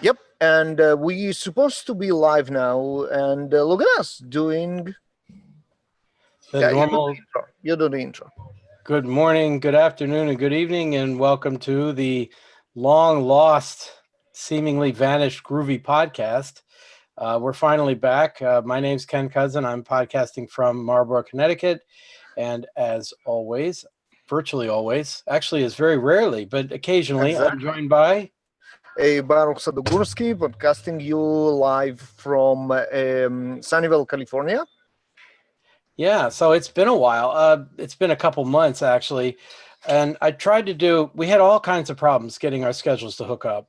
Yep, and we supposed to be live now, and look at us doing. The Yeah, normal you do the intro. good morning, good afternoon, and good evening, and welcome to the long lost, seemingly vanished Groovy podcast. We're finally back. My name's Ken Kousen. I'm podcasting from Marlborough, Connecticut. And as always, virtually always, actually, is very rarely, but occasionally, I'm Exactly. joined by. Baruch Sadogurski, podcasting you live from Sunnyvale, California. Yeah, so it's been a while. It's been a couple months actually, and I tried to do. We had all kinds of problems getting our schedules to hook up.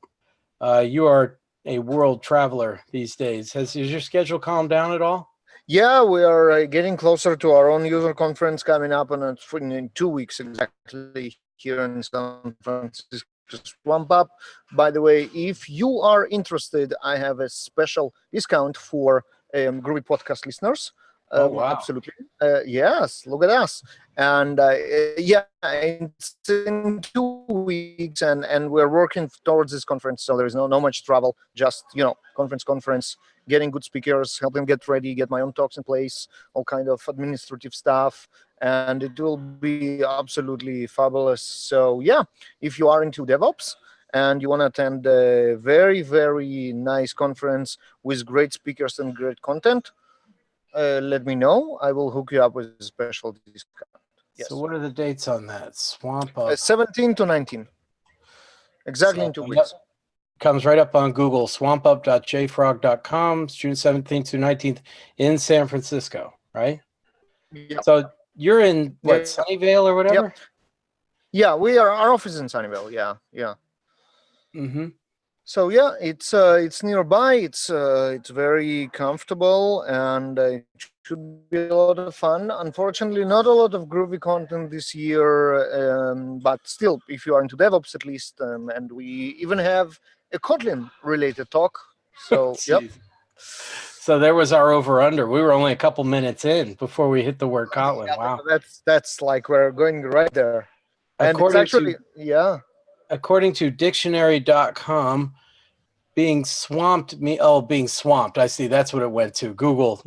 You are a world traveler these days. Has your schedule calmed down at all? Yeah, we are getting closer to our own user conference coming up in 2 weeks exactly here in San Francisco Swamp Up. By the way, if you are interested, I have a special discount for Groovy podcast listeners. Oh wow. Absolutely. Yes, look at us. And yeah, it's in 2 weeks, and we're working towards this conference. So there is no much travel, just conference, getting good speakers, helping get ready, get my own talks in place, all kind of administrative stuff, and it will be absolutely fabulous. So yeah, if you are into DevOps and you want to attend a very very nice conference with great speakers and great content, let me know. I will hook you up with a special discount. Yes. So what are the dates on that? Swamp Up. 17 to 19, exactly in So 2 weeks. comes right up on Google. Swampup.jfrog.com, June 17th to 19th in San Francisco, right? Yeah. So you're in what, Yeah. Sunnyvale or Yep. whatever? Yeah, we are our office in Sunnyvale. Yeah, yeah. Mm-hmm. So yeah, it's nearby. It's very comfortable, and it should be a lot of fun. Unfortunately, not a lot of groovy content this year, but still, if you are into DevOps at least, and we even have a Kotlin related talk. So yep. Jeez. So there was our over under. We were only a couple minutes in before we hit the word Kotlin. Yeah, Wow. that's like we're going right there, and it's According actually to yeah. according to dictionary.com, being swamped. I see. That's what it went to. Google,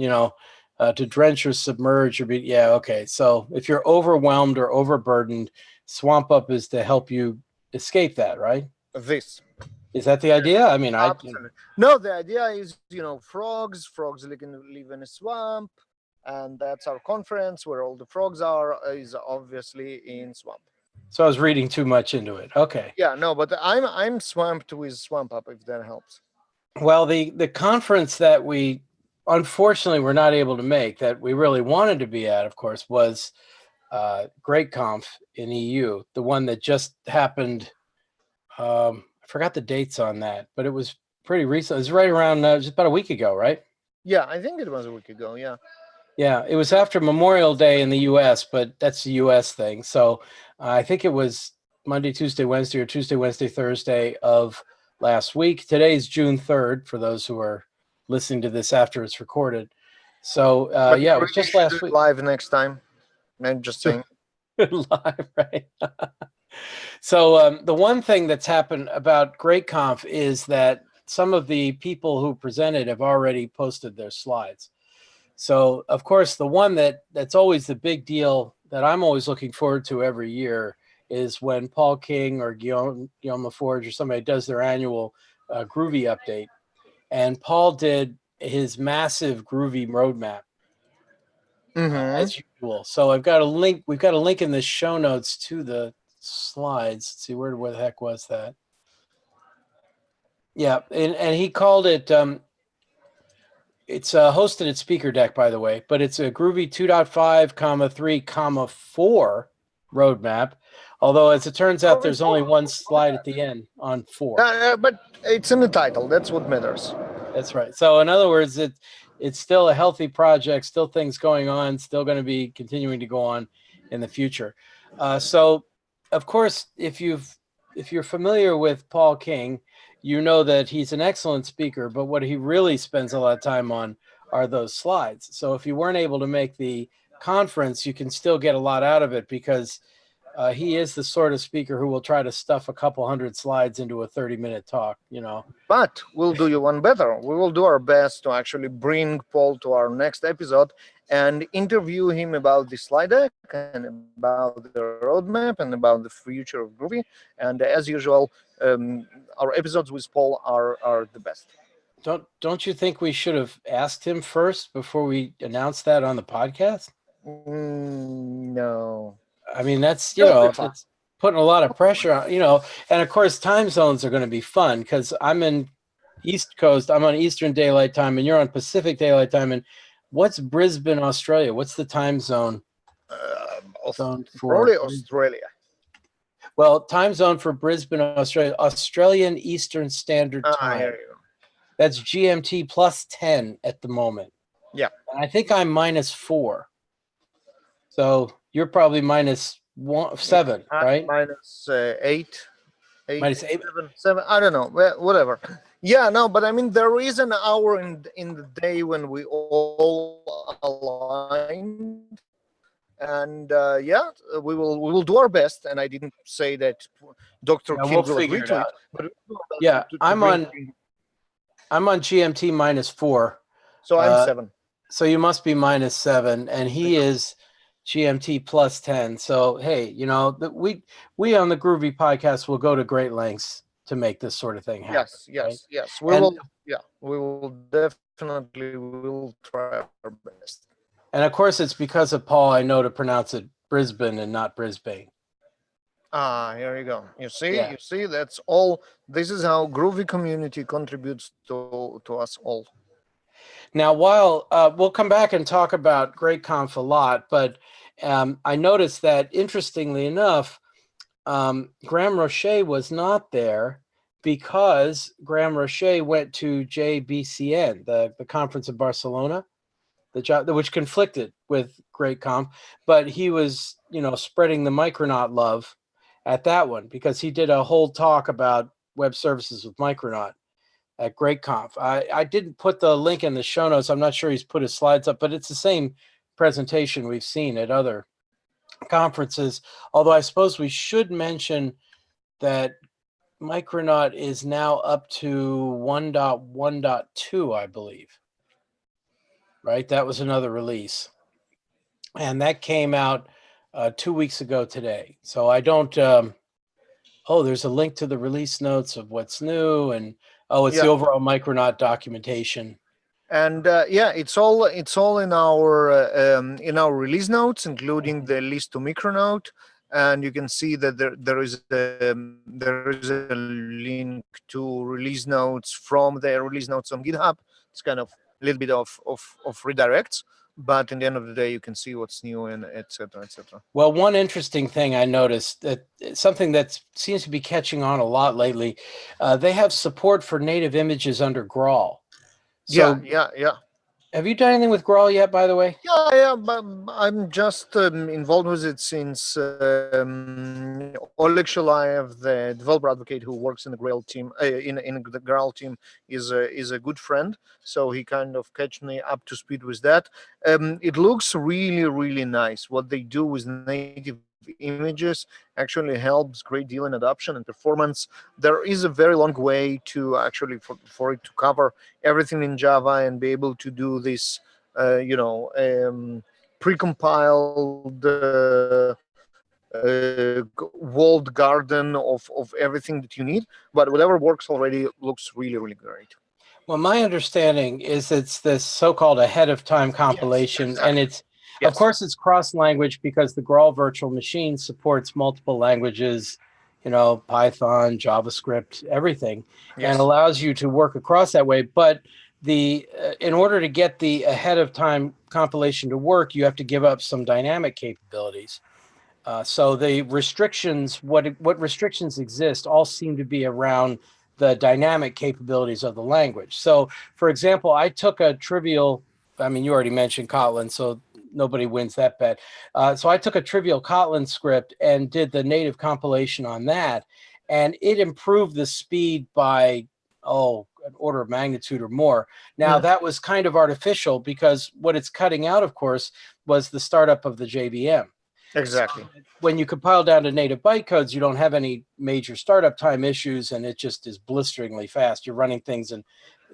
to drench or submerge or be, yeah. Okay. So if you're overwhelmed or overburdened, swamp up is to help you escape that, right? This. Is that the idea? I mean, Absolutely. No, the idea is, frogs. Frogs live in a swamp, and that's our conference where all the frogs are. Is obviously in swamp. so I was reading too much into it. Okay. Yeah, no, but I'm swamped with swamp up if that helps. Well, the conference that we unfortunately were not able to make, that we really wanted to be at, of course, was Great Conf in EU, the one that just happened. I forgot the dates on that, but it was pretty recent. It was right around just about a week ago, right? Yeah, I think it was a week ago. Yeah. Yeah, it was after Memorial Day in the U.S., but that's a U.S. thing. So I think it was Monday, Tuesday, Wednesday, or Tuesday, Wednesday, Thursday of last week. Today's June 3rd, for those who are listening to this after it's recorded. So But yeah, you it was really just should do last it week. live next time. I'm just saying. Live, right? So the one thing that's happened about Great Conf is that some of the people who presented have already posted their slides. So, of course, the one that's always the big deal that I'm always looking forward to every year is when Paul King or Guillaume LaForge or somebody does their annual Groovy update. And Paul did his massive Groovy roadmap Mm-hmm. as usual. So I've got a link. We've got a link in the show notes to the slides. Let's see, where the heck was that? Yeah, and he called it. It's hosted at Speaker Deck, by the way, but it's a Groovy 2.5, 3, 4 roadmap. Although, as it turns out, there's only one slide at the end on 4. But it's in the title. That's what matters. That's right. So, in other words, it's still a healthy project, still things going on, still going to be continuing to go on in the future. So, of course, if you're familiar with Paul King, you know that he's an excellent speaker, but what he really spends a lot of time on are those slides. So if you weren't able to make the conference, you can still get a lot out of it because He is the sort of speaker who will try to stuff a couple hundred slides into a 30-minute talk, you know. But we'll do you one better. We will do our best to actually bring Paul to our next episode and interview him about the slide deck and about the roadmap and about the future of Groovy. And as usual, our episodes with Paul are the best. Don't you think we should have asked him first before we announced that on the podcast? No. I mean, that's, you It'll be know, fun. that's putting a lot of pressure on, you know, and of course time zones are going to be fun because I'm in East Coast, I'm on Eastern Daylight Time and you're on Pacific Daylight Time. And what's Brisbane, Australia? What's the time zone? Zone Probably for Australia. Well, time zone for Brisbane, Australia, Australian Eastern Standard Time. Here you go. That's GMT plus 10 at the moment. Yeah. And I think I'm -4. So you're probably -7, right? Minus 8. -8. 7. I don't know. Well, whatever. Yeah, no, but I mean, there is an hour in the day when we all aligned. And yeah, we will do our best. And I didn't say that Dr. Yeah, Kim we'll will figure agree it to it. out. But we'll do our best Yeah, to I'm bring- on GMT -4. So I'm 7. So you must be -7, and he is GMT plus 10. So hey, you know, we on the Groovy podcast will go to great lengths to make this sort of thing happen. Yes. We will definitely will try our best. And of course, it's because of Paul I know to pronounce it Brisbane and not Brisbane. Here you go. You see, Yeah. that's all. This is how Groovy community contributes to us all. Now, while we'll come back and talk about GreatConf a lot, but I noticed that interestingly enough, Graham Roche was not there because Graham Roche went to JBCN, the conference in Barcelona, which conflicted with GreatConf, but he was, you know, spreading the Micronaut love at that one because he did a whole talk about web services with Micronaut at GreatConf. I didn't put the link in the show notes. I'm not sure he's put his slides up, but it's the same presentation we've seen at other conferences. Although I suppose we should mention that Micronaut is now up to 1.1.2, I believe. Right? That was another release. And that came out 2 weeks ago today. So I don't, there's a link to the release notes of what's new. And it's the overall Micronaut documentation. And it's all in our release notes, including the list to Micronaut. And you can see that there is a link to release notes from the release notes on GitHub. It's kind of a little bit of redirects, but in the end of the day, you can see what's new and etc. etc. Well, one interesting thing I noticed, that something that seems to be catching on a lot lately, they have support for native images under Graal. So, yeah. Have you done anything with Graal yet, by the way? Yeah, but I'm just involved with it since Oleg Shalayev, the developer advocate who works in the Graal team, in the Graal team, is a good friend. So he kind of catch me up to speed with that. It looks really, really nice. What they do with native images actually helps great deal in adoption and performance. There is a very long way to actually for it to cover everything in Java and be able to do this precompiled walled garden of everything that you need, but whatever works already looks really, really great. Well, my understanding is it's this so-called ahead of time compilation, exactly. And it's of course it's cross-language because the Graal virtual machine supports multiple languages, you know, Python, JavaScript, everything, and allows you to work across that way. But in order to get the ahead of time compilation to work, you have to give up some dynamic capabilities. So the restrictions, what restrictions exist, all seem to be around the dynamic capabilities of the language. So, for example, I took a trivial, I mean, you already mentioned Kotlin, so nobody wins that bet. So I took a trivial Kotlin script and did the native compilation on that, and it improved the speed by, an order of magnitude or more. Now, that was kind of artificial because what it's cutting out, of course, was the startup of the JVM. Exactly. When you compile down to native bytecodes, you don't have any major startup time issues, and it just is blisteringly fast. You're running things, and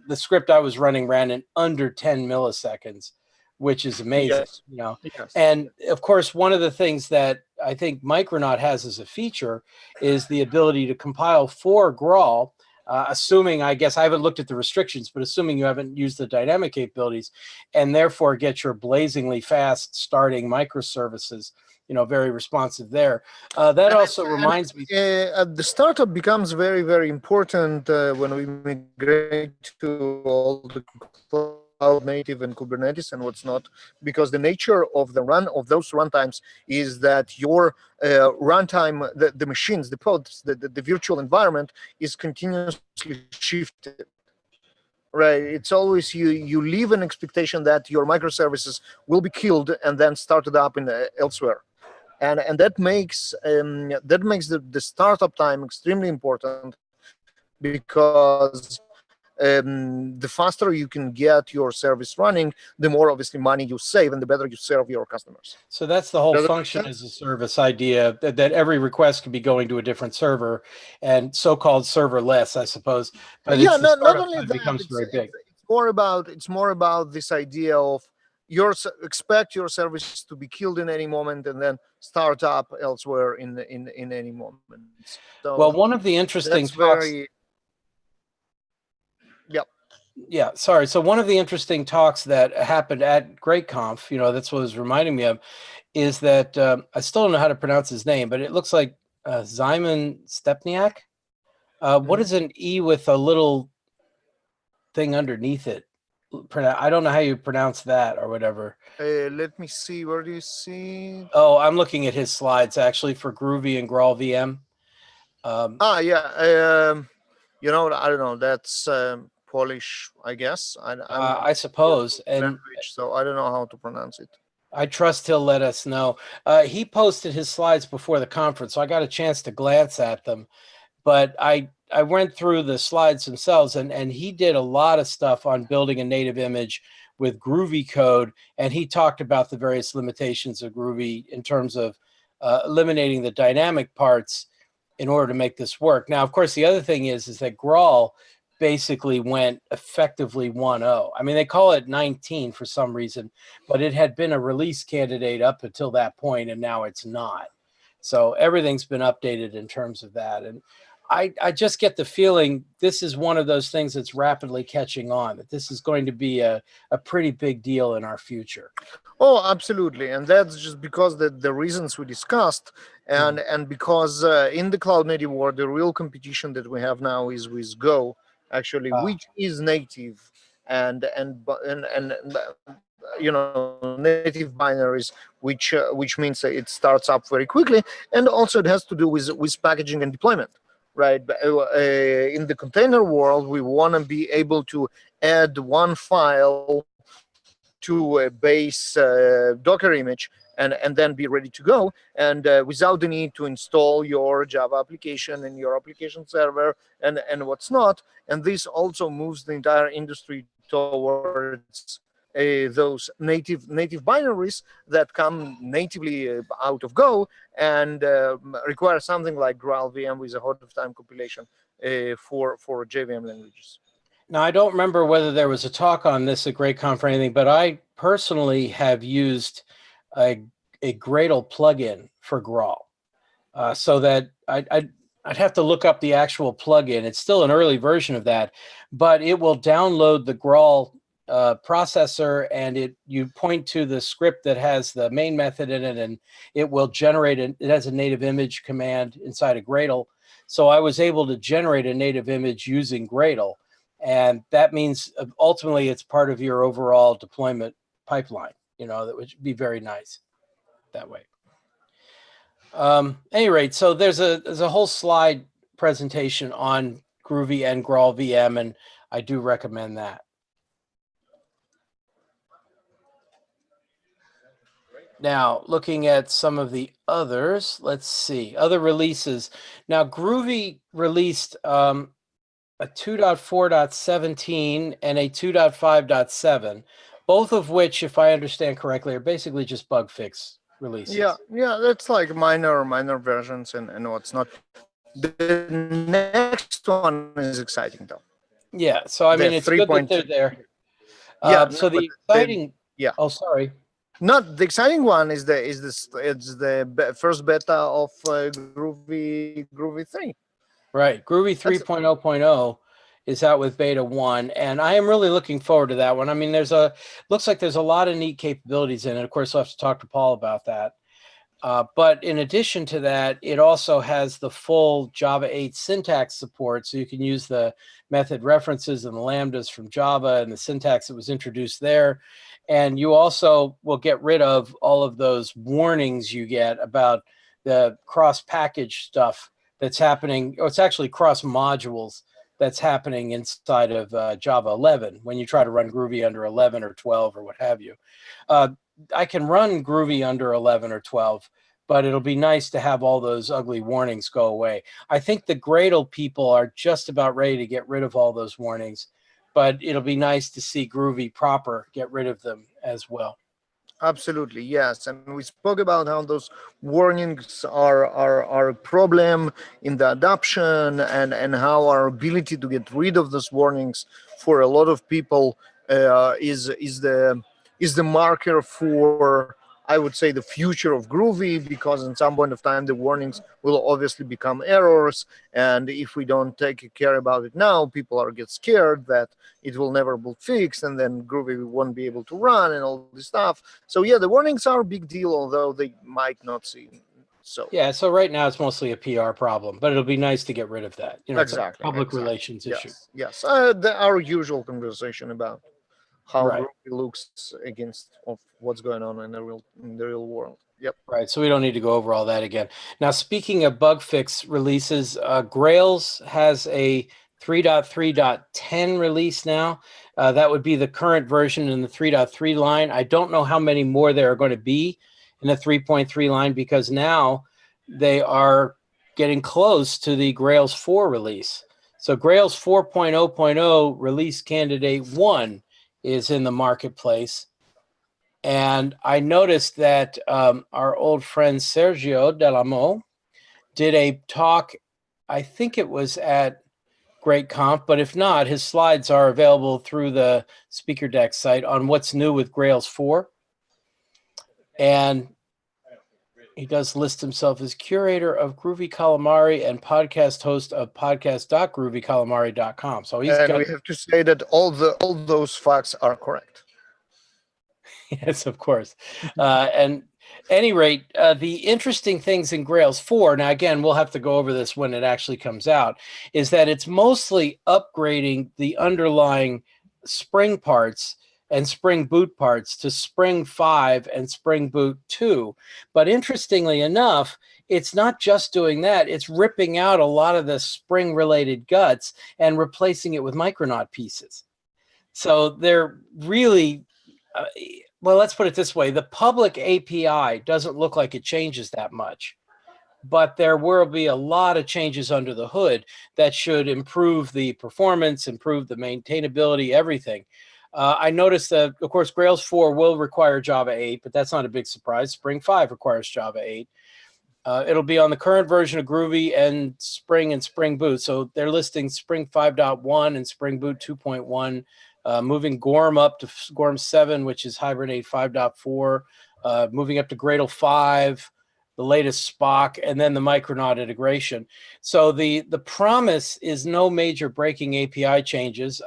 the script I was running ran in under 10 milliseconds, which is amazing, Yes. you know. Yes. And of course, one of the things that I think Micronaut has as a feature is the ability to compile for Graal, assuming, I guess I haven't looked at the restrictions, but assuming you haven't used the dynamic capabilities, and therefore get your blazingly fast starting microservices, you know, very responsive there. That also reminds me. The startup becomes very, very important when we migrate to all the cloud native and Kubernetes and what's not, because the nature of the run of those runtimes is that your runtime, the machines, the pods, the virtual environment is continuously shifted. Right, it's always you leave an expectation that your microservices will be killed and then started up in elsewhere, and that makes the startup time extremely important, because the faster you can get your service running, the more obviously money you save and the better you serve your customers. So that's the Does whole that make function sense? as a service idea, that every request can be going to a different server and so-called serverless, I suppose. But Yeah, it's the not startup only time that, becomes very big. it's more about this idea of expect your service to be killed in any moment and then start up elsewhere in any moment. So Well, one of the that's interesting very, talks. yeah. Yeah, sorry. So one of the interesting talks that happened at GreatConf, you know, that's what it was reminding me of, is that I still don't know how to pronounce his name, but it looks like Zyman Stepniak. What is an E with a little thing underneath it? I don't know how you pronounce that or whatever. Let me see. Where do you see? Oh, I'm looking at his slides actually for Groovy and Graal VM. Yeah. I don't know. That's Polish, I guess. I'm not I suppose, and language, so I don't know how to pronounce it. I trust he'll let us know. He posted his slides before the conference, so I got a chance to glance at them. But I went through the slides themselves, and he did a lot of stuff on building a native image with Groovy code, and he talked about the various limitations of Groovy in terms of eliminating the dynamic parts in order to make this work. Now, of course, the other thing is that Graal basically went effectively 1.0. I mean, they call it 19 for some reason, but it had been a release candidate up until that point, and now it's not. So everything's been updated in terms of that. And I just get the feeling this is one of those things that's rapidly catching on, that this is going to be a pretty big deal in our future. Oh, absolutely, and that's just because the reasons we discussed, and because in the cloud native world, the real competition that we have now is with Go, actually, which is native, and native binaries, which means that it starts up very quickly, and also it has to do with packaging and deployment. Right, but, in the container world, we want to be able to add one file to a base Docker image and then be ready to go, and without the need to install your Java application and your application server and what's not. And this also moves the entire industry towards those native binaries that come natively out of Go and require something like Graal VM with a hot of time compilation for JVM languages. Now, I don't remember whether there was a talk on this at GreatConf or anything, but I personally have used a Gradle plugin for Graal, so that I'd have to look up the actual plugin. It's still an early version of that, but it will download the Graal processor, and you point to the script that has the main method in it, and it will generate it has a native image command inside of Gradle. So I was able to generate a native image using Gradle. And that means ultimately it's part of your overall deployment pipeline. You know, that would be very nice that way. Any rate, so there's a whole slide presentation on Groovy and Graal VM, and I do recommend that. Now, looking at some of the others, let's see, other releases. Now, Groovy released a 2.4.17 and a 2.5.7, both of which, if I understand correctly, are basically just bug fix releases. Yeah, that's like minor versions and what's not. The next one is exciting though. Yeah, so The I mean, three it's good point. that they're there. Yeah, no, So but the the exciting, yeah, oh, sorry. not the exciting one is first beta of Groovy 3. Right. Groovy That's 3.0.0 is out with beta 1, and I am really looking forward to that one. I mean, looks like there's a lot of neat capabilities in it. Of course, I'll have to talk to Paul about that. But in addition to that, it also has the full Java 8 syntax support. So you can use the method references and the lambdas from Java and the syntax that was introduced there. And you also will get rid of all of those warnings you get about the cross-package stuff that's happening. Or it's actually cross modules that's happening inside of Java 11 when you try to run Groovy under 11 or 12 or what have you. I can run Groovy under 11 or 12, but it'll be nice to have all those ugly warnings go away. I think the Gradle people are just about ready to get rid of all those warnings, but it'll be nice to see Groovy proper get rid of them as well. absolutely yes, and we spoke about how those warnings are a problem in the adoption, and how our ability to get rid of those warnings for a lot of people is the marker for, I would say, the future of Groovy, because in some point of time the warnings will obviously become errors, and if we don't take care about it now, people are get scared that it will never be fixed, and then Groovy won't be able to run and all this stuff. So yeah, the warnings are a big deal, although they might not seem so. Yeah, so right now it's mostly a PR problem, but it'll be nice to get rid of that. You know, it's a Exactly, public exactly. relations issue. Yes, yes. Our usual conversation about how Right. Groovy looks against of what's going on in the real world. Yep. Right, so we don't need to go over all that again. Now, speaking of bug fix releases, Grails has a 3.3.10 release now. That would be the current version in the 3.3 line. I don't know how many more there are going to be in the 3.3 line, because now they are getting close to the Grails 4 release. So Grails 4.0.0 release candidate 1 is in the marketplace. And I noticed that our old friend Sergio Delamo did a talk, I think it was at Great Conf, but if not, his slides are available through the Speaker Deck site on what's new with Grails 4. And he does list himself as curator of Groovy Calamari and podcast host of podcast.groovycalamari.com. So he's And got, we have to say that all those facts are correct. yes, of course. And any rate, the interesting things in Grails 4, now again, we'll have to go over this when it actually comes out, is that it's mostly upgrading the underlying Spring parts and Spring Boot parts to Spring 5 and Spring Boot 2. But interestingly enough, it's not just doing that, it's ripping out a lot of the Spring-related guts and replacing it with Micronaut pieces. So they're really... well, let's put it this way. The public API doesn't look like it changes that much, but there will be a lot of changes under the hood that should improve the performance, improve the maintainability, everything. I noticed that, of course, Grails 4 will require Java 8, but that's not a big surprise. Spring 5 requires Java 8. It'll be on the current version of Groovy and Spring Boot. So they're listing Spring 5.1 and Spring Boot 2.1. Moving Gorm up to Gorm 7, which is Hibernate 5.4, moving up to Gradle 5, the latest Spock, and then the Micronaut integration. So the promise is no major breaking API changes.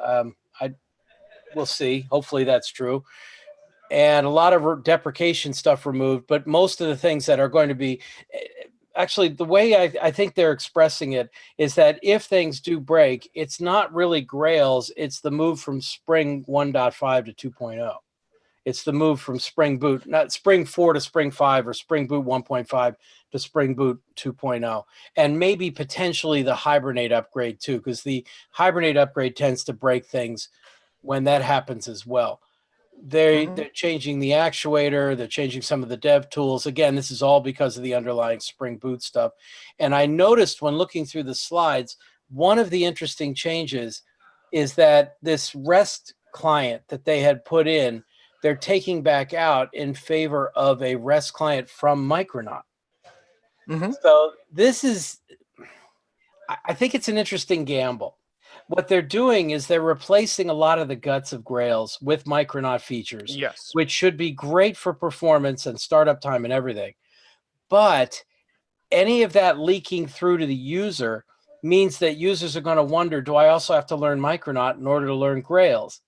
We'll see. Hopefully that's true. And a lot of deprecation stuff removed, but most of the things that are going to be... actually, the way I think they're expressing it is that if things do break, it's not really Grails, it's the move from Spring 1.5 to 2.0. It's the move from Spring Boot, not Spring 4 to Spring 5 or Spring Boot 1.5 to Spring Boot 2.0. And maybe potentially the Hibernate upgrade too, because the Hibernate upgrade tends to break things when that happens as well. They're changing the actuator, they're changing some of the dev tools. Again, this is all because of the underlying Spring Boot stuff. And I noticed when looking through the slides, one of the interesting changes is that this REST client that they had put in they're taking back out in favor of a REST client from Micronaut. Hmm. So this is, I think it's an interesting gamble. What they're doing is they're replacing a lot of the guts of Grails with Micronaut features, Yes. which should be great for performance and startup time and everything. But any of that leaking through to the user means that users are going to wonder, do I also have to learn Micronaut in order to learn Grails?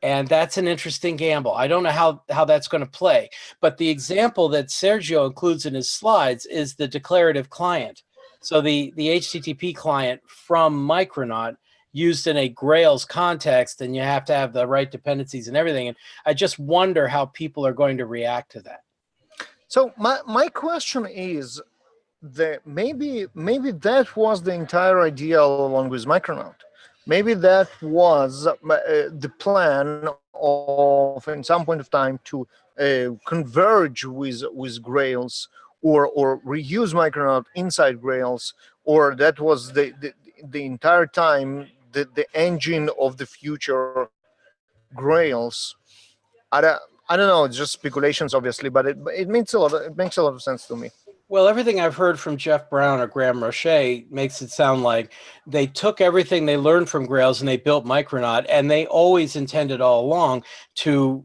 And that's an interesting gamble. I don't know how that's going to play. But the example that Sergio includes in his slides is the declarative client. So the HTTP client from Micronaut used in a Grails context, and you have to have the right dependencies and everything. And I just wonder how people are going to react to that. So my question is that maybe that was the entire idea all along with Micronaut. Maybe that was the plan of, in some point of time, to converge with Grails, or reuse Micronaut inside Grails, or that was the entire time the engine of the future Grails. I don't know. It's just speculations, obviously, but it makes a lot. It makes a lot of sense to me. Well, everything I've heard from Jeff Brown or Graham Roche makes it sound like they took everything they learned from Grails and they built Micronaut, and they always intended all along to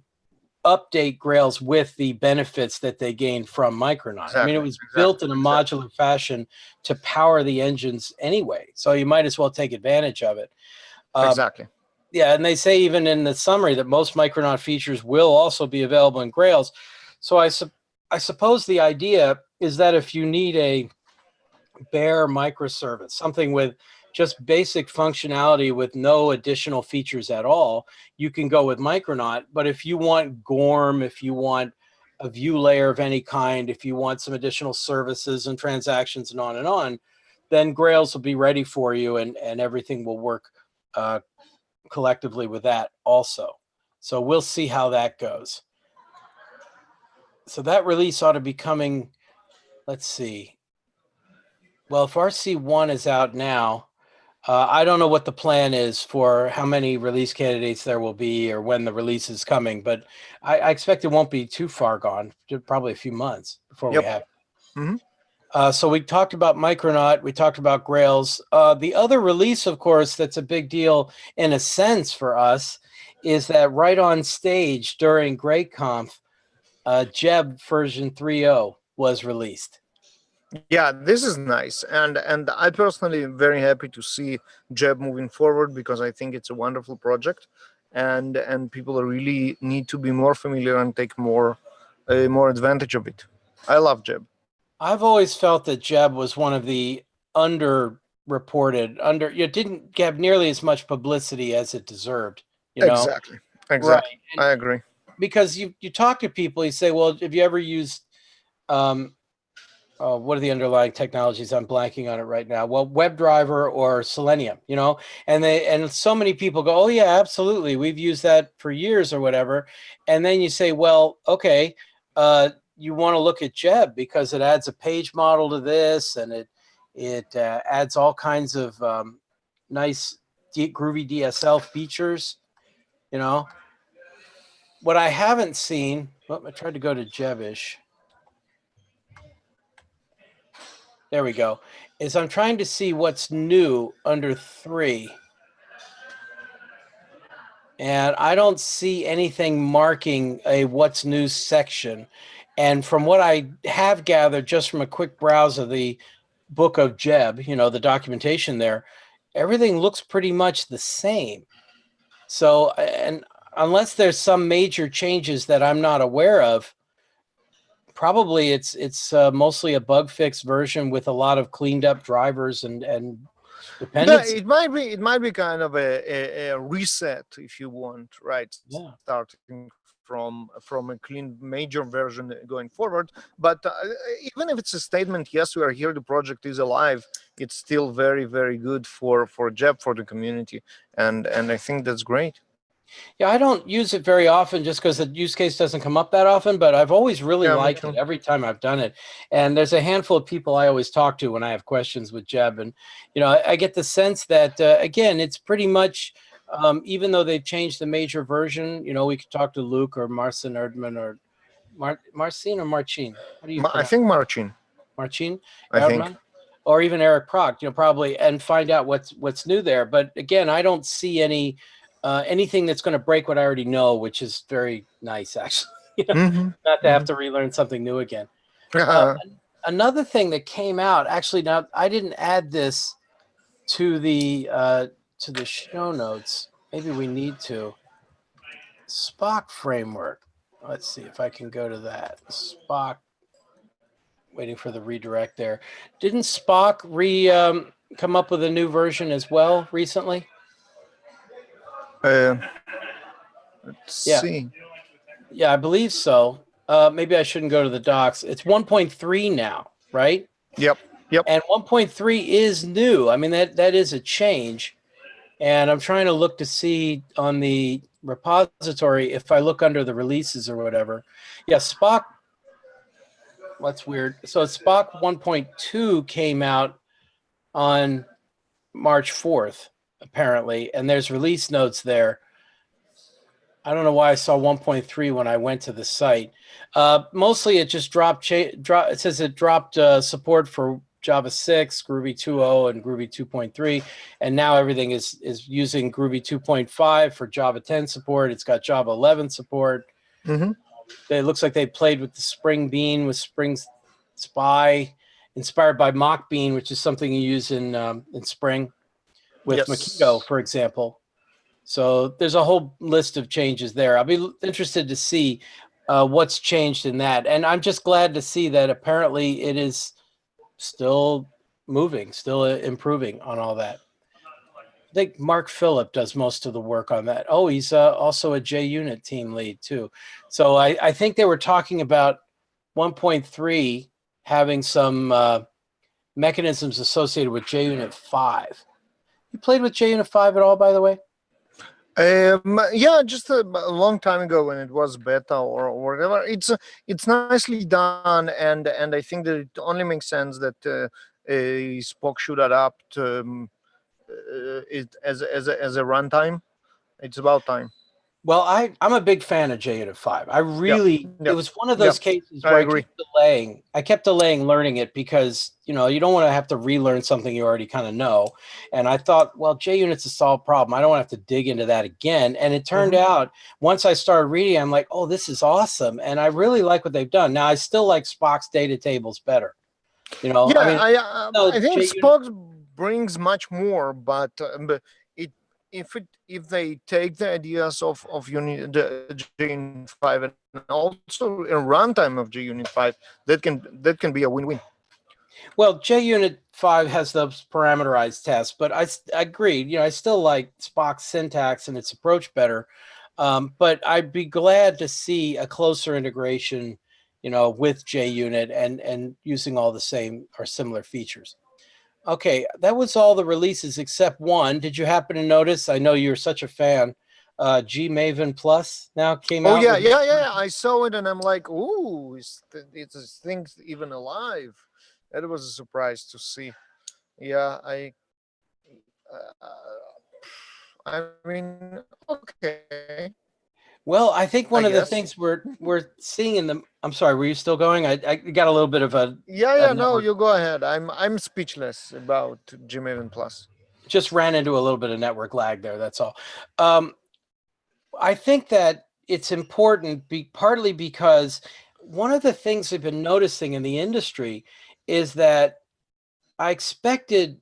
update Grails with the benefits that they gained from Micronaut. I mean, it Exactly. was built Exactly. in a Exactly. modular fashion to power the engines anyway, so you might as well take advantage of it. Um, Exactly. yeah, and they say even in the summary that most Micronaut features will also be available in Grails. So I suppose the idea is that if you need a bare microservice, something with just basic functionality with no additional features at all, you can go with Micronaut. But if you want GORM, if you want a view layer of any kind, if you want some additional services and transactions and on, then Grails will be ready for you, and everything will work uh, collectively with that also. So we'll see how that goes. So that release ought to be coming, let's see. Well, if RC1 is out now, I don't know what the plan is for how many release candidates there will be or when the release is coming, but I expect it won't be too far gone, probably a few months before we Yep. have. Hmm. So we talked about Micronaut, we talked about Grails. The other release, of course, that's a big deal in a sense for us is that right on stage during GreatConf, Jeb version 3.0 was released. Yeah, this is nice, and I personally am very happy to see Jeb moving forward, because I think it's a wonderful project, and people really need to be more familiar and take more advantage of it. I love Jeb. I've always felt that Jeb was one of the underreported, it didn't have nearly as much publicity as it deserved, you know? Exactly. Right. Exactly. And I agree. because you talk to people, you say, well, have you ever used, um, what are the underlying technologies? I'm blanking on it right now. Well, WebDriver or Selenium, and so many people go, oh yeah, absolutely. We've used that for years or whatever. And then you say, well, okay, you want to look at Jeb because it adds a page model to this, and it adds all kinds of nice groovy DSL features. You know, what I haven't seen. Well, I tried to go to Jebish. There we go. Is I'm trying to see what's new under 3. And I don't see anything marking a what's new section. And from what I have gathered just from a quick browse of the book of Jeb, the documentation there, everything looks pretty much the same. So, and unless there's some major changes that I'm not aware of, probably it's mostly a bug fix version with a lot of cleaned up drivers and Yeah, dependencies. it might be kind of a reset, if you want, right? Yeah. Starting from a clean major version going forward. But even if it's a statement, yes, we are here, the project is alive. It's still very, very good for Jeb, for the community, and I think that's great. Yeah, I don't use it very often just because the use case doesn't come up that often, but I've always really Yeah, me liked it too. every time I've done it. And there's a handful of people I always talk to when I have questions with Jeb. And, I get the sense that, again, it's pretty much even though they've changed the major version, we could talk to Luke or Marcin Erdmann or Marcin or Marcin. How do you I pronounce think Marcin. Marcin I think. Erdmann? Or even Eric Proct, probably, and find out what's new there. But again, I don't see anything that's going to break what I already know, which is very nice, actually. Not to have to relearn something new again. Another thing that came out, actually, now I didn't add this to the show notes. Maybe we need to. Spock framework. Let's see if I can go to that. Spock. Waiting for the redirect there. Didn't Spock come up with a new version as well recently? Let's see. Yeah, I believe so. Maybe I shouldn't go to the docs. It's 1.3 now, right? Yep. And 1.3 is new. I mean, that is a change. And I'm trying to look to see on the repository if I look under the releases or whatever. Yeah, Spock. That's weird. So Spock 1.2 came out on March 4th, apparently, and there's release notes there. I don't know why I saw 1.3 when I went to the site. Mostly it just dropped. It says it dropped support for Java 6, Groovy 2.0, and Groovy 2.3, and now everything is using Groovy 2.5 for Java 10 support. It's got Java 11 support. It looks like they played with the Spring Bean with Spring Spy, inspired by Mock Bean, which is something you use in Spring with Mockito, for example. So there's a whole list of changes there. I'll be interested to see what's changed in that. And I'm just glad to see that apparently it is still moving, still improving on all that. I think Mark Phillip does most of the work on that. Oh, he's also a JUnit team lead too. So I think they were talking about 1.3 having some mechanisms associated with JUnit 5. You played with JUnit 5 at all, by the way? Yeah, just a long time ago when it was beta or whatever. It's nicely done, and I think that it only makes sense that Spock should adapt it as a runtime. It's about time. Well, I'm a big fan of JUnit 5. I really, it was one of those cases where I kept delaying learning it because, you don't want to have to relearn something you already kind of know. And I thought, well, JUnit's a solved problem. I don't want to have to dig into that again. And it turned out, once I started reading, I'm like, oh, this is awesome. And I really like what they've done. Now, I still like Spock's data tables better. Yeah, I think Spock brings much more, but if they take the ideas of JUnit 5 and also a runtime of JUnit 5, that can be a win-win. Well, JUnit 5 has those parameterized tests, but I agree. I still like Spock's syntax and its approach better. But I'd be glad to see a closer integration, with JUnit and using all the same or similar features. Okay, that was all the releases except one. Did you happen to notice? I know you're such a fan. Gmaven Plus now came out. Oh yeah. I saw it and I'm like, ooh, it's this thing's even alive. That was a surprise to see. Yeah, I mean, okay. Well, I think one of the things we're seeing in the. I'm sorry, were you still going? I got a little bit of a. Yeah. No, you go ahead. I'm speechless about Gmaven Plus. Just ran into a little bit of network lag there. That's all. I think that it's important, partly because one of the things we've been noticing in the industry is that I expected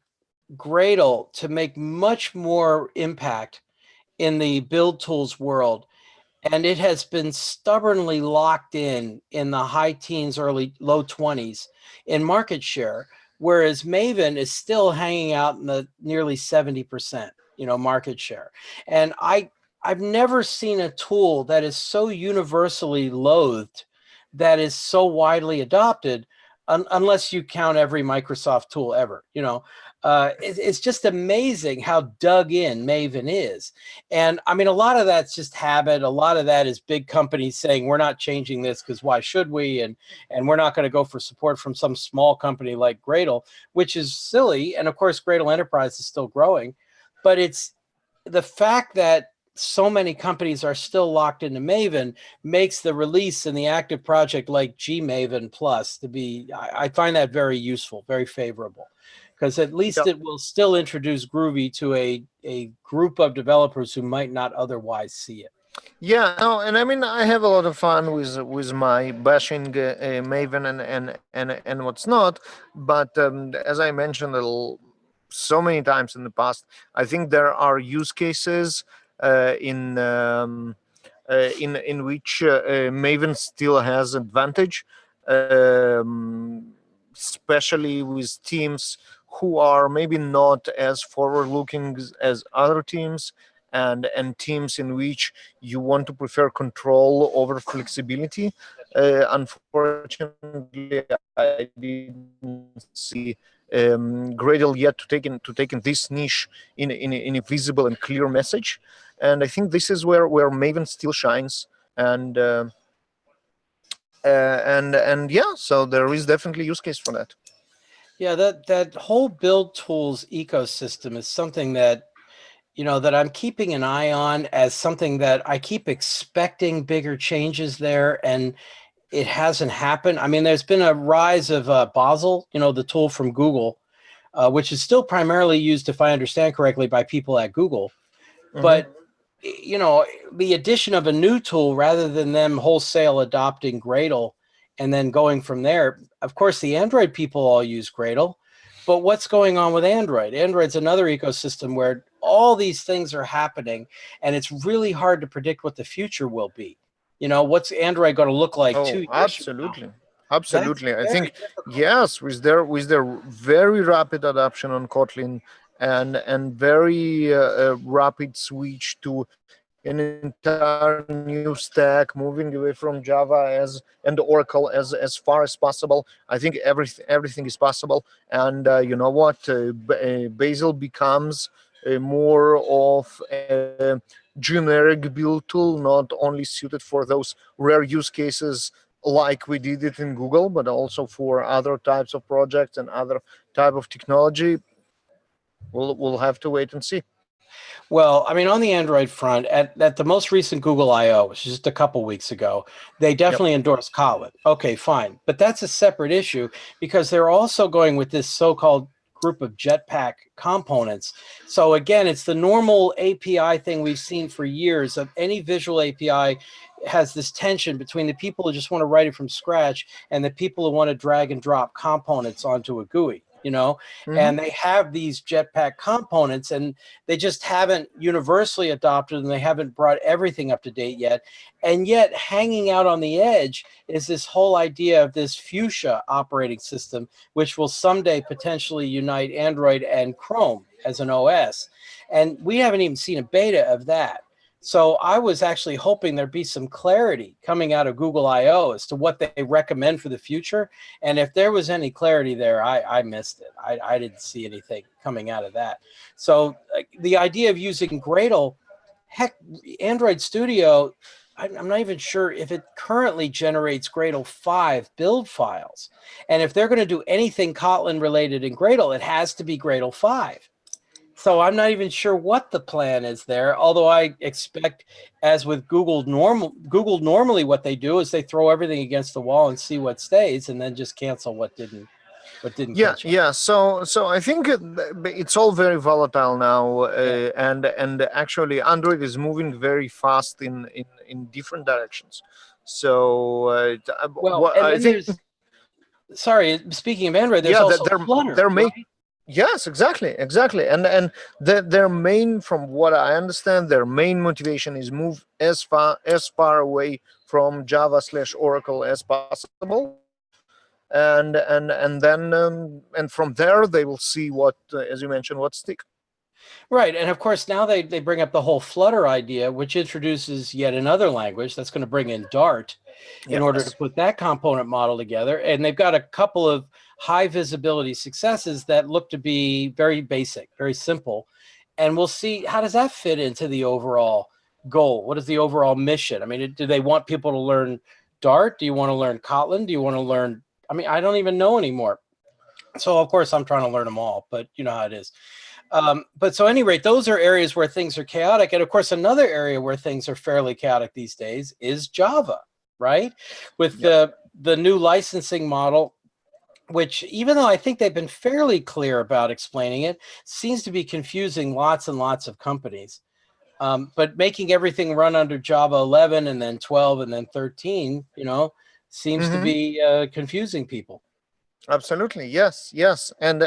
Gradle to make much more impact in the build tools world. And it has been stubbornly locked in the high teens, low 20s in market share, whereas Maven is still hanging out in the nearly 70%, market share. And I've never seen a tool that is so universally loathed, that is so widely adopted, unless you count every Microsoft tool ever, it's just amazing how dug in Maven is. And I mean, a lot of that's just habit. A lot of that is big companies saying, we're not changing this because why should we? And we're not going to go for support from some small company like Gradle, which is silly. And of course, Gradle Enterprise is still growing, but it's the fact that so many companies are still locked into Maven makes the release in the active project like Gmaven Plus to be, I find that very useful, very favorable, because at least Yeah. it will still introduce Groovy to a group of developers who might not otherwise see it. Yeah, no, and I mean I have a lot of fun with my bashing Maven and what's not, but as I mentioned so many times in the past, I think there are use cases in which Maven still has advantage, um, especially with teams who are maybe not as forward looking as other teams, and teams in which you want to prefer control over flexibility. Unfortunately, I didn't see Gradle yet to take in this niche in a visible and clear message. And I think this is where Maven still shines. And yeah, so there is definitely use case for that. Yeah, that whole build tools ecosystem is something that, you know, that I'm keeping an eye on as something that I keep expecting bigger changes there, and it hasn't happened. I mean, there's been a rise of Basel, you know, the tool from Google, which is still primarily used, if I understand correctly, by people at Google. Hmm. But you know, the addition of a new tool rather than them wholesale adopting Gradle and then going from there. Of course, the Android people all use Gradle, but what's going on with Android? Android's another ecosystem where all these things are happening, and it's really hard to predict what the future will be. You know, what's Android going to look like Oh, 2 years from now? absolutely, That's absolutely. I very think difficult. yes, with their very rapid adoption on Kotlin and very rapid switch to an entire new stack, moving away from Java as and Oracle as far as possible. I think everything is possible. And you know what? Bazel becomes more of a generic build tool, not only suited for those rare use cases like we did it in Google, but also for other types of projects and other type of technology. We'll have to wait and see. Well, I mean, on the Android front, at the most recent Google I/O, which is just a couple weeks ago, they Yep. definitely endorsed Kotlin. Okay, fine. But that's a separate issue because they're also going with this so-called group of Jetpack components. So again, it's the normal API thing we've seen for years of any visual API has this tension between the people who just want to write it from scratch and the people who want to drag and drop components onto a GUI, you know? Hmm. And they have these Jetpack components, and they just haven't universally adopted, and they haven't brought everything up to date yet. And yet, hanging out on the edge is this whole idea of this Fuchsia operating system, which will someday potentially unite Android and Chrome as an OS. And we haven't even seen a beta of that. So I was actually hoping there'd be some clarity coming out of Google I/O as to what they recommend for the future. And if there was any clarity there, I missed it. I didn't see anything coming out of that. So the idea of using Gradle, heck, Android Studio, I'm not even sure if it currently generates Gradle 5 build files. And if they're going to do anything Kotlin related in Gradle, it has to be Gradle 5. So I'm not even sure what the plan is there. Although I expect, as with Google normally what they do is they throw everything against the wall and see what stays, and then just cancel what didn't Yeah, catch on. yeah. So I think it's all very volatile now, Yeah. and actually Android is moving very fast in different directions. So Well, what and I then think, sorry, speaking of Android, there's yeah, also they're Flutter, making. right? Yes, exactly, and their main, from what I understand, their main motivation is move as far away from Java/Oracle as possible, and from there they will see what, as you mentioned, what stick. Right. And of course, now they bring up the whole Flutter idea, which introduces yet another language that's going to bring in Dart in order to Yes. put that component model together. And they've got a couple of high visibility successes that look to be very basic, very simple. And we'll see, how does that fit into the overall goal? What is the overall mission? I mean, do they want people to learn Dart? Do you want to learn Kotlin? Do you want to learn? I mean, I don't even know anymore. So, of course, I'm trying to learn them all, but you know how it is. But so at any rate, those are areas where things are chaotic. And of course, another area where things are fairly chaotic these days is Java, right? With Yeah. the new licensing model, which even though I think they've been fairly clear about explaining it, seems to be confusing lots and lots of companies. But making everything run under Java 11 and then 12 and then 13, seems to Hmm. be confusing people. Absolutely, yes, yes, and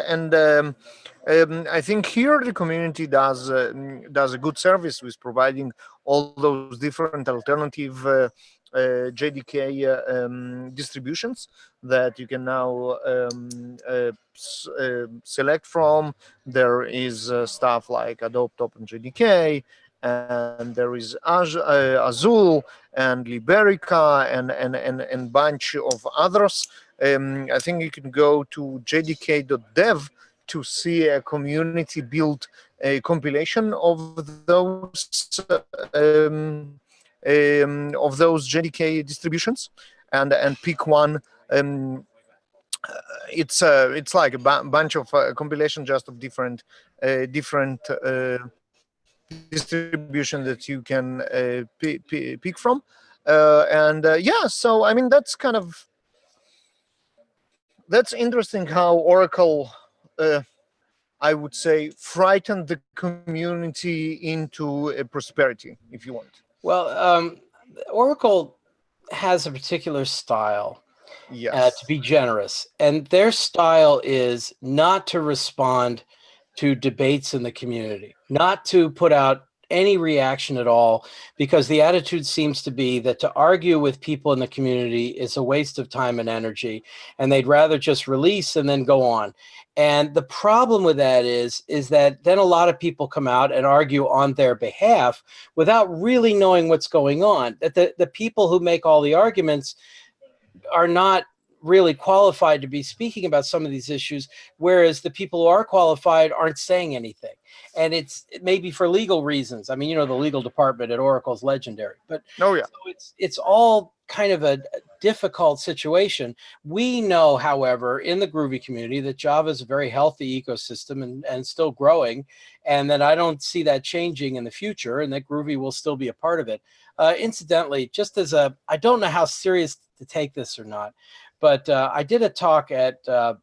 I think here the community does a good service with providing all those different alternative JDK distributions that you can now select from. There is stuff like Adopt OpenJDK, and there is Azul and Liberica and bunch of others. I think you can go to jdk.dev to see a community built a compilation of those JDK distributions, and pick one. Um, it's like a bunch of compilation just of different distribution that you can pick from, and yeah. So I mean that's interesting how Oracle, uh, I would say, frightened the community into prosperity, if you want. Well, Oracle has a particular style, to Yes. be generous. And their style is not to respond to debates in the community, not to put out any reaction at all, because the attitude seems to be that to argue with people in the community is a waste of time and energy, and they'd rather just release and then go on. And the problem with that is that then a lot of people come out and argue on their behalf without really knowing what's going on. That the people who make all the arguments are not really qualified to be speaking about some of these issues, whereas the people who are qualified aren't saying anything. And it may be for legal reasons. I mean, the legal department at Oracle is legendary, but Oh yeah. so it's all kind of a difficult situation. We know, however, in the Groovy community that Java is a very healthy ecosystem and still growing, and that I don't see that changing in the future, and that Groovy will still be a part of it. Incidentally, I don't know how serious to take this or not, but I did a talk at the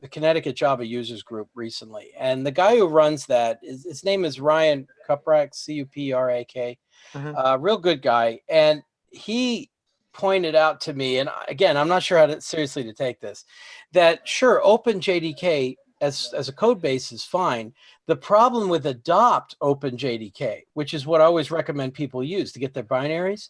Connecticut Java Users Group recently, and the guy who runs that, his name is Ryan Kuprak, Cuprak, Hmm. real good guy, and he pointed out to me, and again, I'm not sure how seriously to take this, that sure, OpenJDK as a code base is fine. The problem with adopt OpenJDK, which is what I always recommend people use to get their binaries,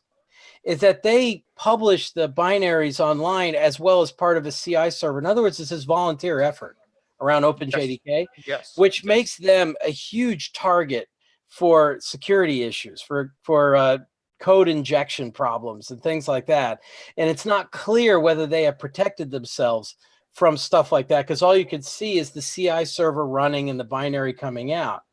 is that they publish the binaries online as well as part of a CI server. In other words, this is volunteer effort around Yes. OpenJDK, Yes. which makes them a huge target for security issues, for code injection problems and things like that. And it's not clear whether they have protected themselves from stuff like that, because all you can see is the CI server running and the binary coming out.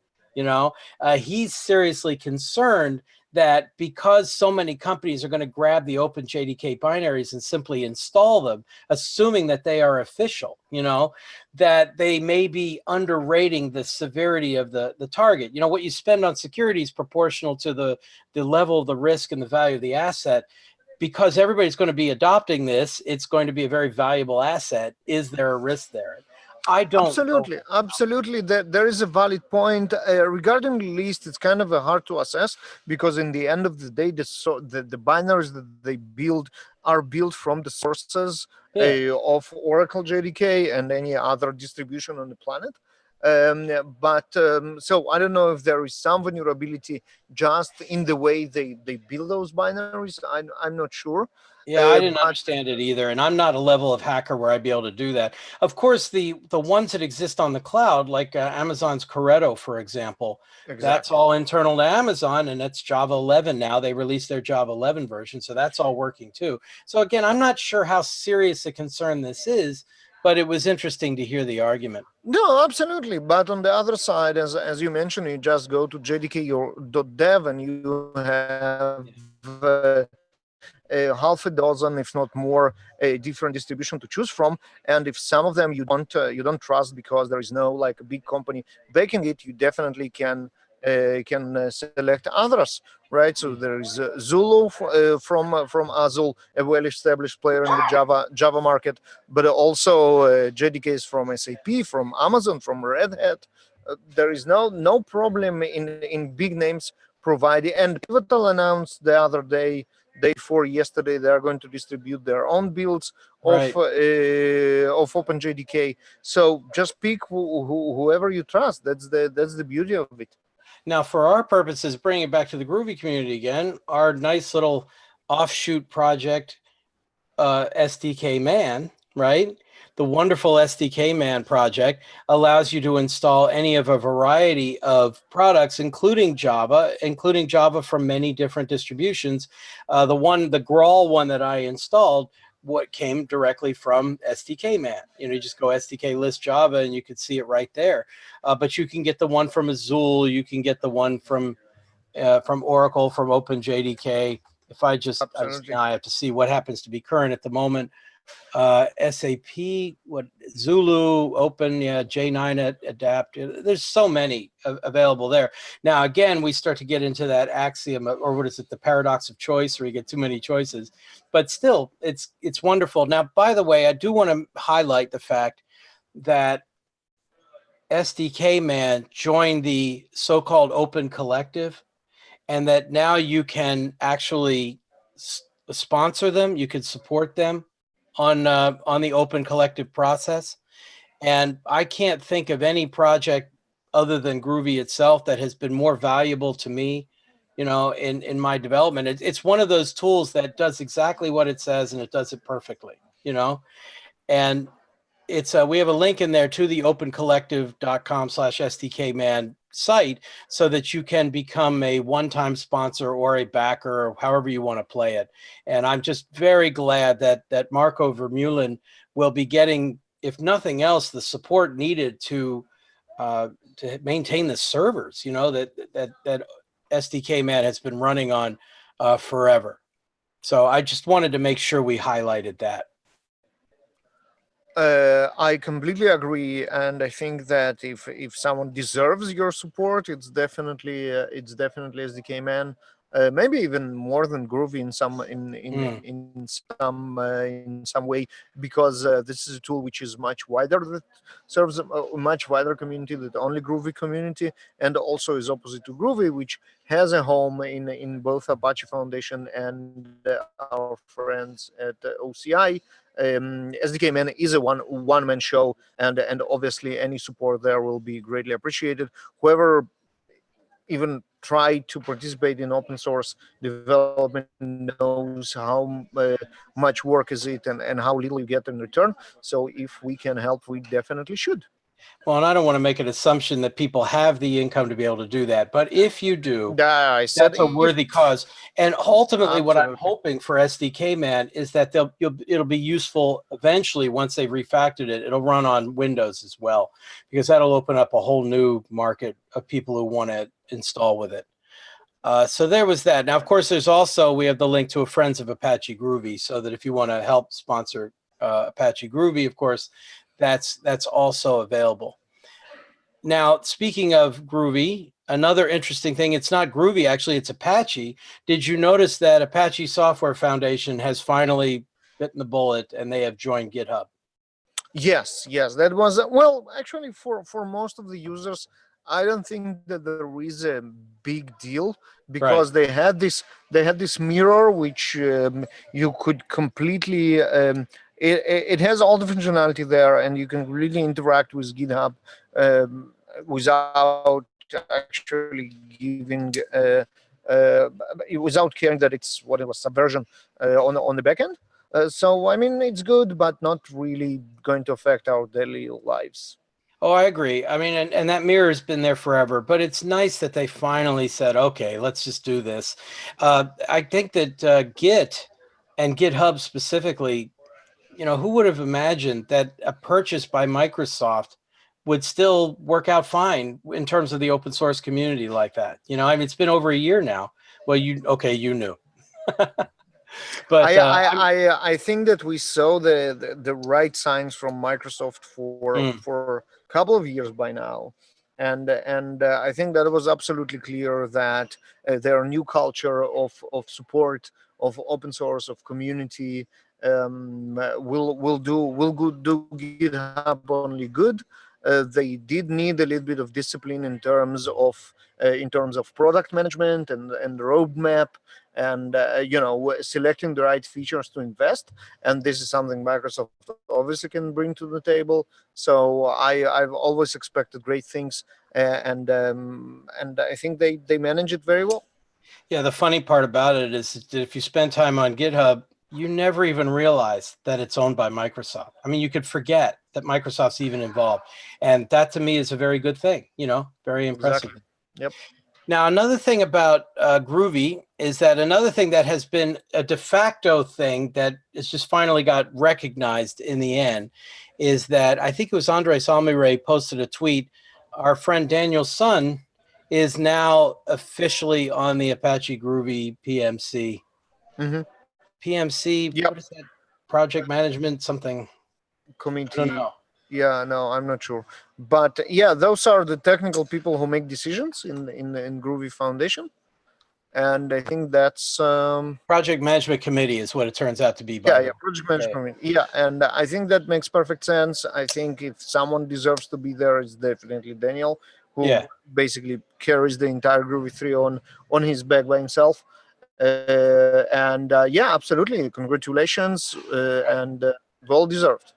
He's seriously concerned that because so many companies are going to grab the OpenJDK binaries and simply install them, assuming that they are official, that they may be underrating the severity of the target. What you spend on security is proportional to the level of the risk and the value of the asset. Because everybody's going to be adopting this, it's going to be a very valuable asset. Is there a risk there? I don't know. Absolutely, absolutely. There is a valid point regarding the list. It's kind of hard to assess because, in the end of the day, the binaries that they build are built from the sources Yeah. of Oracle JDK and any other distribution on the planet. But so I don't know if there is some vulnerability just in the way they build those binaries. I'm not sure. Yeah, I didn't But understand it either, and I'm not a level of hacker where I'd be able to do that. Of course, the ones that exist on the cloud, like Amazon's Corretto, for example, that's exactly. all internal to Amazon, and that's Java 11 now. They released their Java 11 version, so that's all working too. So again, I'm not sure how serious a concern this is, but it was interesting to hear the argument. No, absolutely. But on the other side, as you mentioned, you just go to jdk.dev and you have half a dozen, if not more, different distribution to choose from. And if some of them you don't trust because there is no like a big company backing it, you definitely can select others, right? So there is Zulu from Azul, a well-established player in the Java market, but also JDK is from SAP, from Amazon, from Red Hat. There is no problem in big names providing. And Pivotal announced the other day before yesterday, they are going to distribute their own builds Right. of OpenJDK. So just pick whoever you trust. That's the beauty of it. Now, for our purposes, bringing it back to the Groovy community again, our nice little offshoot project, SDK Man, right? The wonderful SDK Man project allows you to install any of a variety of products, including Java from many different distributions. The Grawl one that I installed, what came directly from SDK Man. You just go SDK list Java and you could see it right there. But you can get the one from Azul, you can get the one from Oracle, from OpenJDK. If now I have to see what happens to be current at the moment. SAP, what Zulu, Open, J9 Adapt. There's so many available there. Now, again, we start to get into that axiom, or what is it, the paradox of choice, where you get too many choices. But still, it's wonderful. Now, by the way, I do want to highlight the fact that SDK Man joined the so-called Open Collective, and that now you can actually sponsor them, you can support them on the Open Collective process. And I can't think of any project other than Groovy itself that has been more valuable to me, in my development. It's one of those tools that does exactly what it says, and it does it perfectly, and it's we have a link in there to the opencollective.com/SDKman site, so that you can become a one-time sponsor or a backer, or however you want to play it. And I'm just very glad that Marco Vermeulen will be getting, if nothing else, the support needed to maintain the servers, that SDK Man has been running on forever. So I just wanted to make sure we highlighted that. I completely agree, and I think that if someone deserves your support, it's definitely SDK Man. Maybe even more than Groovy in some way, because this is a tool which is much wider, that serves a much wider community than only Groovy community, and also is opposite to Groovy, which has a home in both Apache Foundation and our friends at OCI. SDK Man is a one man show, and obviously any support there will be greatly appreciated. Whoever even try to participate in open source development knows how much work is it, and how little you get in return. So if we can help, we definitely should. Well, and I don't want to make an assumption that people have the income to be able to do that, but if you do, I said that's a worthy cause. And ultimately, absolutely. what I'm hoping for SDK Man is that it'll be useful eventually. Once they've refactored it, it'll run on Windows as well, because that'll open up a whole new market of people who want to install with it. So there was that. Now, of course, we have the link to a Friends of Apache Groovy, so that if you want to help sponsor Apache Groovy, of course, that's also available. Now, speaking of Groovy, another interesting thing, it's not Groovy, actually, it's Apache. Did you notice that Apache Software Foundation has finally bitten the bullet and they have joined GitHub? Yes, that was well. Actually, for most of the users, I don't think that there is a big deal, because Right. they had this mirror which you could completely. It has all the functionality there, and you can really interact with GitHub without actually giving. Without caring that it's what it was subversion on the back end. So I mean, it's good, but not really going to affect our daily lives. Oh, I agree. I mean, and that mirror has been there forever, but it's nice that they finally said, okay, let's just do this. I think that Git and GitHub specifically, who would have imagined that a purchase by Microsoft would still work out fine in terms of the open source community like that? I mean, it's been over a year now. Well, you knew. But I think that we saw the right signs from Microsoft mm, for a couple of years by now, and I think that it was absolutely clear that their new culture of support, of open source, of community, do GitHub only good. They did need a little bit of discipline in terms of product management and roadmap, and selecting the right features to invest. And this is something Microsoft obviously can bring to the table. So I've always expected great things, and I think they manage it very well. yeah, the funny part about it is that if you spend time on GitHub, you never even realize that it's owned by Microsoft. I mean, you could forget that Microsoft's even involved. And that to me is a very good thing, very impressive. Exactly. Yep. Now, another thing about Groovy is that another thing that has been a de facto thing that has just finally got recognized in the end is that I think it was Andres Almire posted a tweet. Our friend Daniel's son is now officially on the Apache Groovy PMC. Hmm. PMC, Yep. what is that? Project management, something. I don't Committee. know. Yeah, no, I'm not sure, but yeah, those are the technical people who make decisions in Groovy Foundation, and I think that's Project management committee is what it turns out to be, by yeah, the yeah, way. project Yeah. management. Yeah, and I think that makes perfect sense. I think if someone deserves to be there, it's definitely Daniel, who Yeah. basically carries the entire Groovy 3 on his back by himself. And yeah, absolutely, congratulations, and well deserved.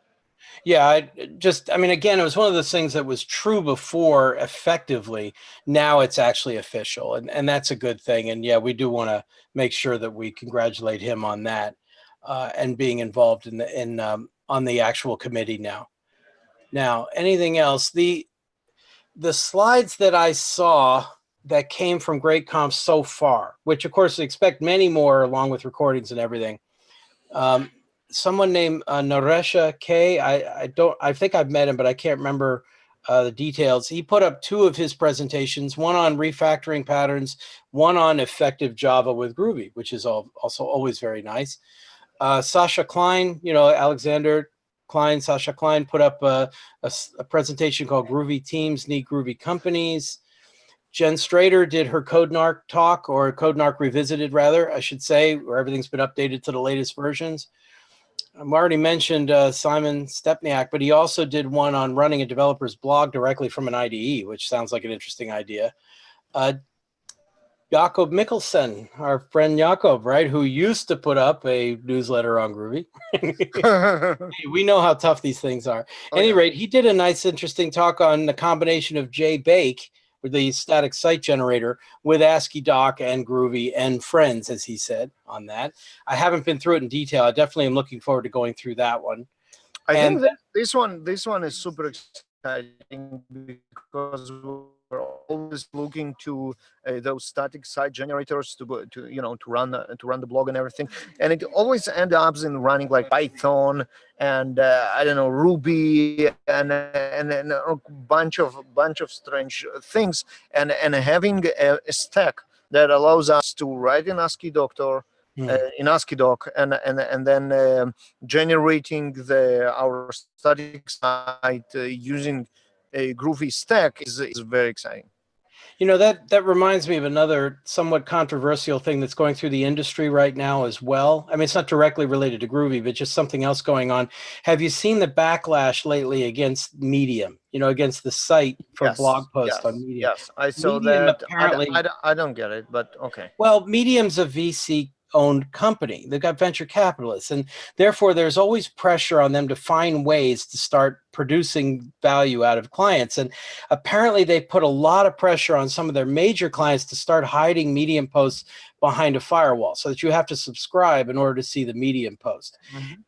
Yeah, I mean, again, it was one of those things that was true before effectively. Now it's actually official, and that's a good thing. And yeah, we do want to make sure that we congratulate him on that and being involved in on the actual committee now. Now, anything else? The slides that I saw that came from Great Conf so far, which of course expect many more along with recordings and everything. Someone named Naresha K. I think I've met him, but I can't remember the details. He put up two of his presentations, one on refactoring patterns, one on effective Java with Groovy, which is also always very nice. Sasha Klein, Alexander Klein, Sasha Klein put up a presentation called Groovy Teams Need Groovy Companies. Jenn Strater did her CodeNarc talk, or CodeNarc Revisited, rather, I should say, where everything's been updated to the latest versions. I already mentioned Simon Stepniak, but he also did one on running a developer's blog directly from an IDE, which sounds like an interesting idea. Jakob Mikkelsen, our friend Jakob, right, who used to put up a newsletter on Groovy. We know how tough these things are. At any rate, he did a nice, interesting talk on the combination of JBake, with the static site generator, with ASCII Doc and Groovy and friends, as he said on that. I haven't been through it in detail. I definitely am looking forward to going through that one. I And think that this one is super exciting because we're always looking to those static site generators to run the blog and everything, and it always ends up in running like Python and I don't know, Ruby and a bunch of strange things, and having a stack that allows us to write in ASCII Doctor. In ASCII doc, and then generating our static site using a Groovy stack is very exciting. that reminds me of another somewhat controversial thing that's going through the industry right now as well. I mean, it's not directly related to Groovy, but just something else going on. Have you seen the backlash lately against Medium, against the site for blog Yes, posts on yes, Medium? yes. I saw Medium that. apparently, I don't get it, but okay. well, Medium's a VC owned company. They've got venture capitalists, and therefore there's always pressure on them to find ways to start producing value out of clients. And apparently they put a lot of pressure on some of their major clients to start hiding Medium posts behind a firewall so that you have to subscribe in order to see the Medium post.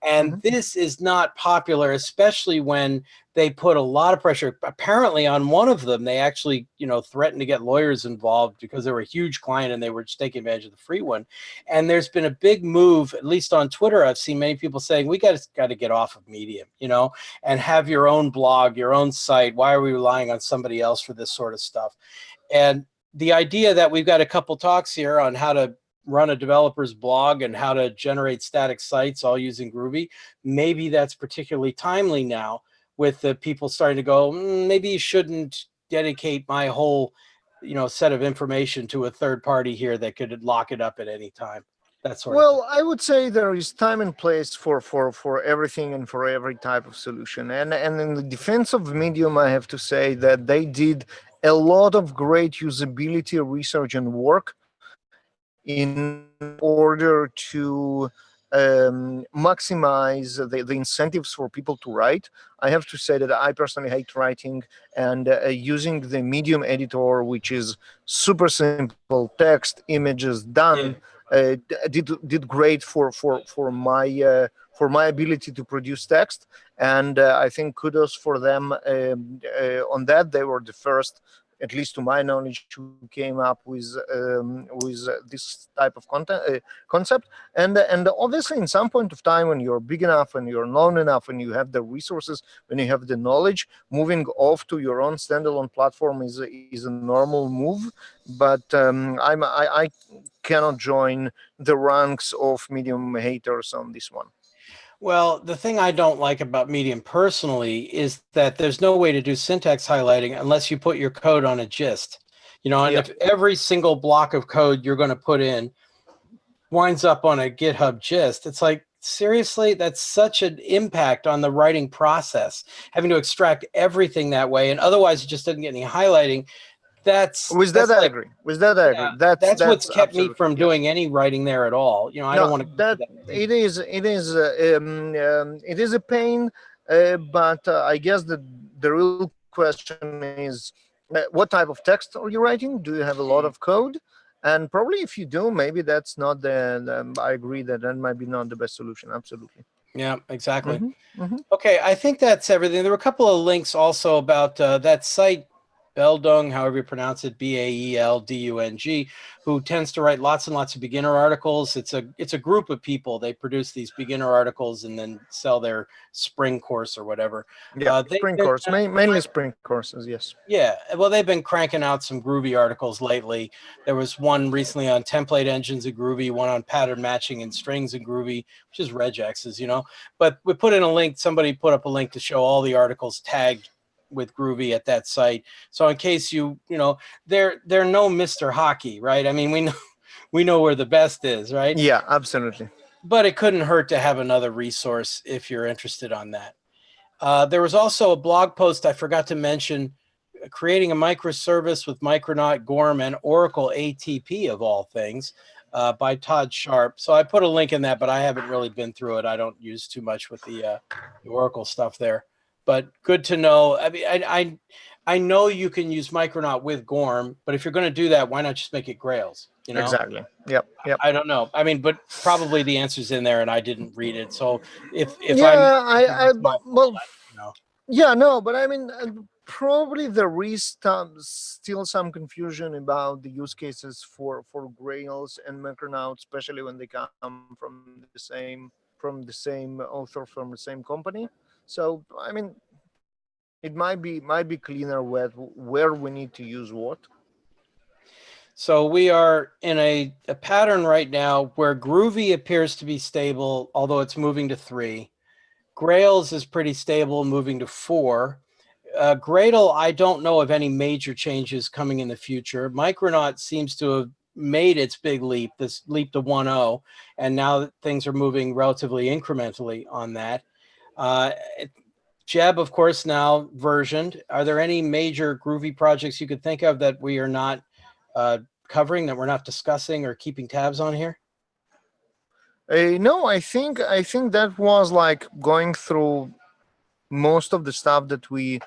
And this is not popular, especially when they put a lot of pressure. Apparently, on one of them, they actually, threatened to get lawyers involved because they were a huge client and they were just taking advantage of the free one. And there's been a big move, at least on Twitter. I've seen many people saying we got to get off of Medium, and have your own blog, your own site. Why are we relying on somebody else for this sort of stuff? And the idea that we've got a couple talks here on how to run a developer's blog and how to generate static sites all using Groovy, maybe that's particularly timely now with the people starting to go, maybe you shouldn't dedicate my whole, set of information to a third party here that could lock it up at any time. That sort of thing. Well, I would say there is time and place for everything and for every type of solution. And in the defense of Medium, I have to say that they did a lot of great usability research and work in order to maximize the incentives for people to write. I have to say that I personally hate writing, and using the Medium editor, which is super simple, text, images, done, Yeah. did great for my ability to produce text, and I think kudos for them on that. They were the first, at least to my knowledge, who came up with this type of concept. And obviously, in some point of time, when you're big enough and you're known enough and you have the resources, when you have the knowledge, moving off to your own standalone platform is a normal move. But I cannot join the ranks of Medium haters on this one. Well, the thing I don't like about Medium personally is that there's no way to do syntax highlighting unless you put your code on a gist. And Yeah. if every single block of code you're going to put in winds up on a GitHub gist, it's like, seriously, that's such an impact on the writing process, having to extract everything that way. And otherwise, it just doesn't get any highlighting. That's With that, I like, agree. With that, I agree. yeah, That's that's what's that's kept me absolutely, from yeah. doing any writing there at all. I don't No, want to go through that that pain. it is a pain, but I guess the real question is, what type of text are you writing? Do you have a lot of code? And probably if you do, maybe that's not I agree that that might be not the best solution. Absolutely. Yeah, exactly. Hmm. Hmm. Okay, I think that's everything. There were a couple of links also about that site, Beldung, however you pronounce it, Baeldung, who tends to write lots and lots of beginner articles. It's a group of people. They produce these beginner articles and then sell their spring course or whatever. Yeah, They've spring been course, mainly spring courses. Yes. Yeah, well, they've been cranking out some Groovy articles lately. There was one recently on template engines in Groovy, one on pattern matching and strings in Groovy, which is regexes. But we put in a link. Somebody put up a link to show all the articles tagged with Groovy at that site. So in case they're no Mr. Hockey, right? I mean, we know where the best is, right? Yeah, absolutely. But it couldn't hurt to have another resource if you're interested on that. There was also a blog post I forgot to mention, creating a microservice with Micronaut, Gorm, and Oracle ATP of all things, by Todd Sharp. So I put a link in that, but I haven't really been through it. I don't use too much with the Oracle stuff there. But good to know. I mean, I know you can use Micronaut with Gorm, but if you're going to do that, why not just make it Grails? Exactly. Yep. Yep. I don't know. I mean, but probably the answer's in there, and I didn't read it. So if I'm Yeah, it's my fault, well, you know. yeah, no, but I mean, probably there is still some confusion about the use cases for Grails and Micronaut, especially when they come from the same author, from the same company. So I mean, it might be cleaner where we need to use what. So we are in a pattern right now where Groovy appears to be stable, although it's moving to 3. Grails is pretty stable, moving to 4. Gradle, I don't know of any major changes coming in the future. Micronaut seems to have made its big leap, this leap to 1.0, and now things are moving relatively incrementally on that. Uh, Jeb, of course, now versioned. Are there any major Groovy projects you could think of that we are not covering, that we're not discussing or keeping tabs on here? No, I think that was like going through most of the stuff that we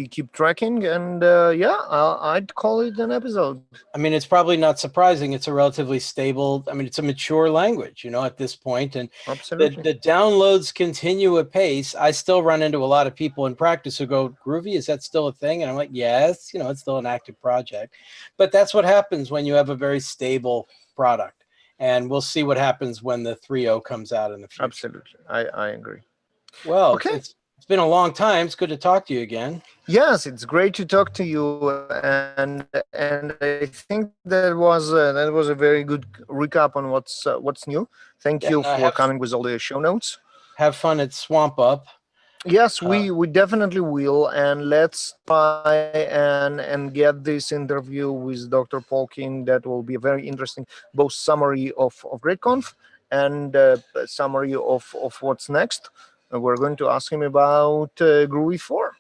keep tracking, and yeah, I'd call it an episode. I mean, it's probably not surprising. It's a relatively stable, I mean, it's a mature language, at this point, and Absolutely. the downloads continue apace. I still run into a lot of people in practice who go, Groovy, is that still a thing? And I'm like, yes, it's still an active project. But that's what happens when you have a very stable product. And we'll see what happens when the 3.0 comes out in the future. Absolutely. I agree. Well, Okay. it's It's been a long time. It's good to talk to you again. Yes, it's great to talk to you, and I think that was a very good recap on what's new. Thank you And for coming with all the show notes. have fun at Swamp Up. Yes, Uh, we definitely will, and let's try and get this interview with Dr. Polkin. That will be a very interesting both summary of GreatConf and a summary of what's next. We're going to ask him about Groovy 4.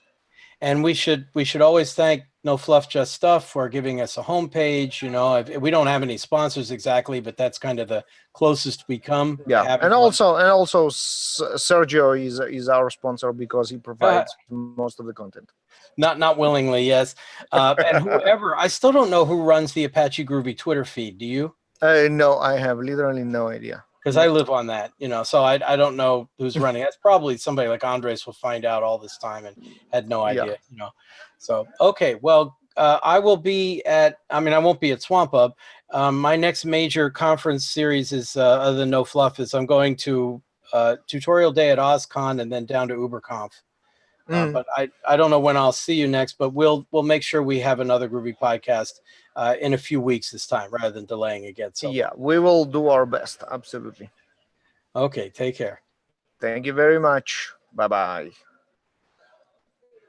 and we should always thank No Fluff Just Stuff for giving us a homepage. You know, we don't have any sponsors exactly, but that's kind of the closest we come to Yeah, having and one. also Sergio is our sponsor because he provides most of the content. Not willingly, yes. And whoever, I still don't know who runs the Apache Groovy Twitter feed. Do you? No, I have literally no idea. Because I live on that, you know, so I don't know who's running. That's probably somebody like Andres will find out all this time and had no Yeah. idea, you know. So, okay, well, I will be at, I mean, I won't be at Swamp Up. My next major conference series is, other than No Fluff, is I'm going to Tutorial Day at OzCon and then down to UberConf. But I don't know when I'll see you next, but we'll make sure we have another Groovy podcast in a few weeks this time rather than delaying again. So Yeah, we will do our best. Absolutely. okay, take care. Thank you very much. Bye bye.